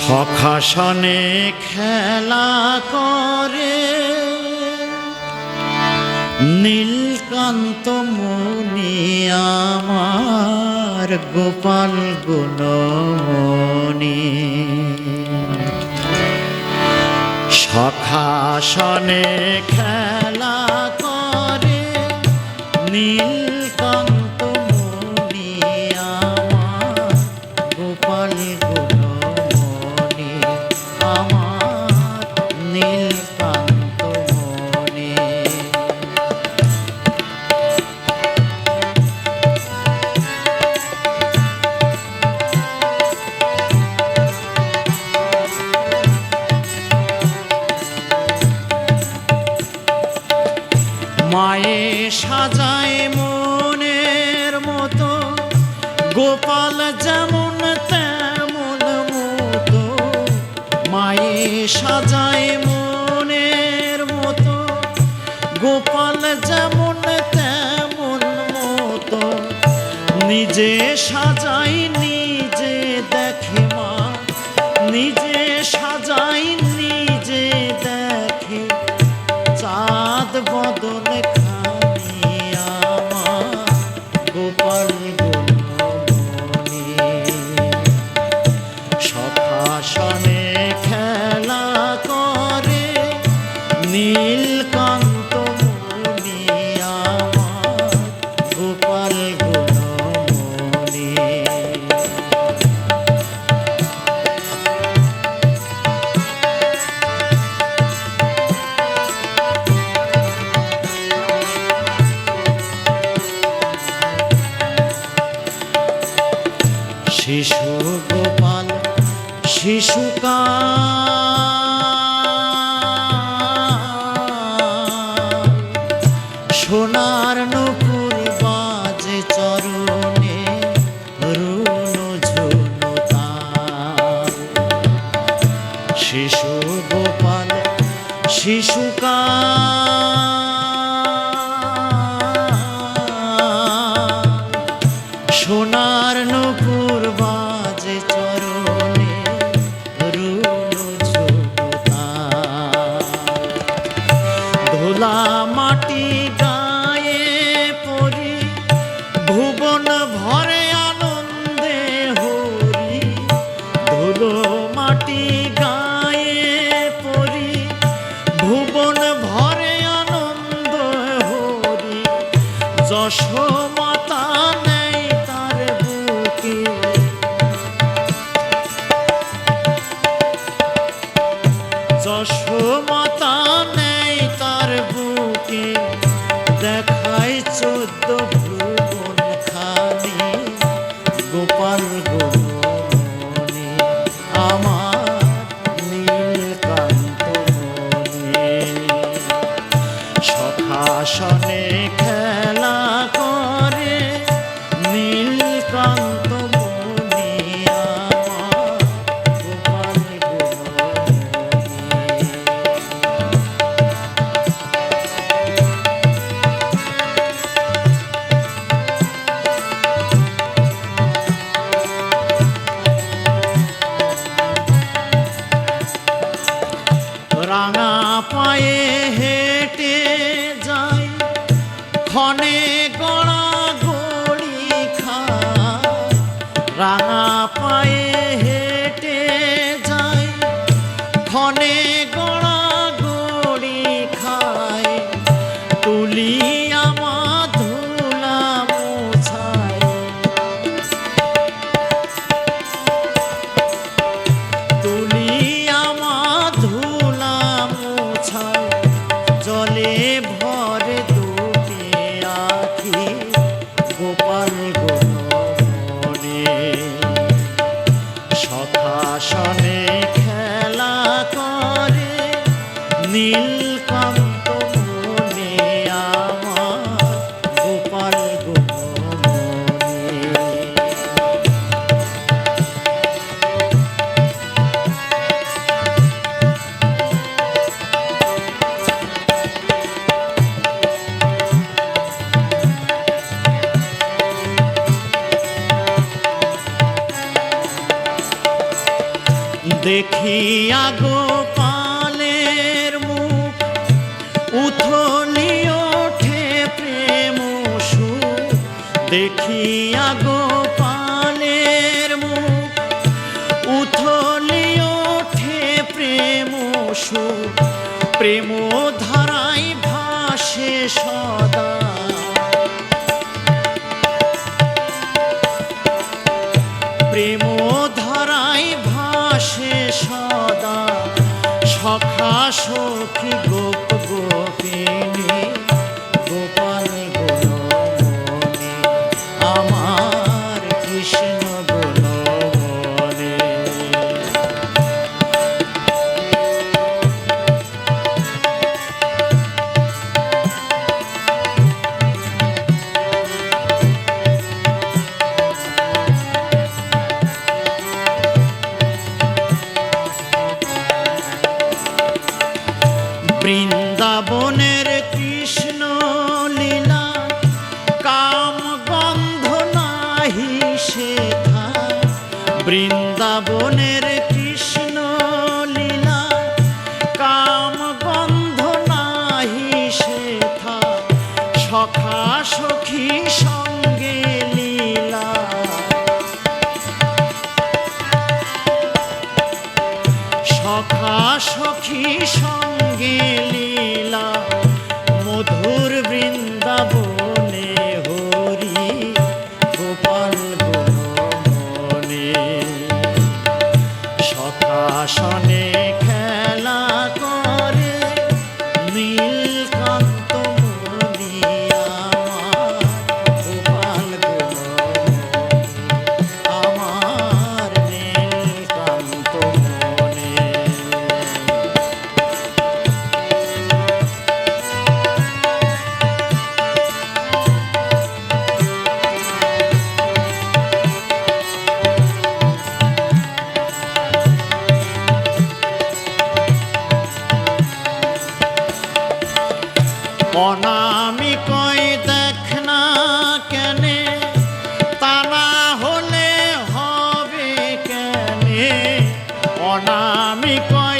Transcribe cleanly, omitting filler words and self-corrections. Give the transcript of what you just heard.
সখাসনে খেলা করে নীলকান্ত মুনি আমার গোপাল গুণমণি। সখাসনে খেলা করে নীলকান্ত মুনি আমার গোপাল গুণমণি, আমার নীলকান্ত মুনি। মায়ে সাজায় মনের মতো, গোপাল যেমন তেমন মতো। মায়ে সাজায় মনের মতো, গোপাল যেমন তেমন মতো। নিজে সাজাই নিজে দেখে মা, নিজে সাজাই নিজে দেখে। চাঁদ বদন খানি আমার গোপাল গুণমণি। সখাসনে খেলা করে নীলকান্ত মুনি আমার গোপাল গুণমণি। শিশু গোপাল শিশুকাল, সোনার নূপুর বাজে চরণে রুনু ঝুনু তাল। শিশু গোপাল শিশুকাল, সোনার নূপুর বাজে চরণে রুনু ঝুনু তাল। ধুলা মাটি গায়ে পরি ভুবন ভরে আনন্দে হরি। ধুলো মাটি গায়ে পরি ভুবন ভরে আনন্দ হরি। যশোমাতা নেই তার বুকে, যশোমাতা নেই তার বুকে। দেখায় 14 ভুবন খানি গোপাল গুণমণি আমার নীলকান্ত মুনি। সখাসনে খেলা করে নীলকান্ত মুনি আমার গোপাল গুণমণি। রাঙা পায়ে হেঁটে যাই ক্ষণে গড়া গড়ি খায়। রাঙা পায়ে হেঁটে যাই ক্ষণে গড়া গড়ি খায়। তুলি আমার ধুলা মোছায়, তুলি আমার ধুলা মোছায়। জলে ভরে দুটি আখি গোপাল গুণমণি। সখাসনে খেলা করে নীলকান্ত মুনি আমার গোপাল গুণমণি। দেখিয়া গোপালের মুখ উথলি ওঠে প্রেম সুখ, দেখিয়া গোপালের মুখ উথলি ওঠে প্রেম সুখ, প্রেম ধারায় ভাসে সদা, প্রেম ধারায় ভাসে সদা, সখা সখী গোপ গোপিনী গোপাল গুণমণি আমার কৃষ্ণ গুণমণি। বৃন্দাবনের কৃষ্ণ লীলা কাম গন্ধ নাহি শেখা, বৃন্দাবনের কৃষ্ণ লীলা কাম গন্ধ নাহি শেখা, সখা সখী সঙ্গে লীলা, সখা সখী সঙ্গে লীলা, মধুর বৃন্দাবনে হরি গোপাল গুণমণি, সখাসনে খেলা করে নীলকান্ত মণি আমার গোপাল গুণমণি, আমার নীলকান্ত মণি। অনামিকই দেখ না কেনে, তা না হলে হবে কেনে, অনামিকই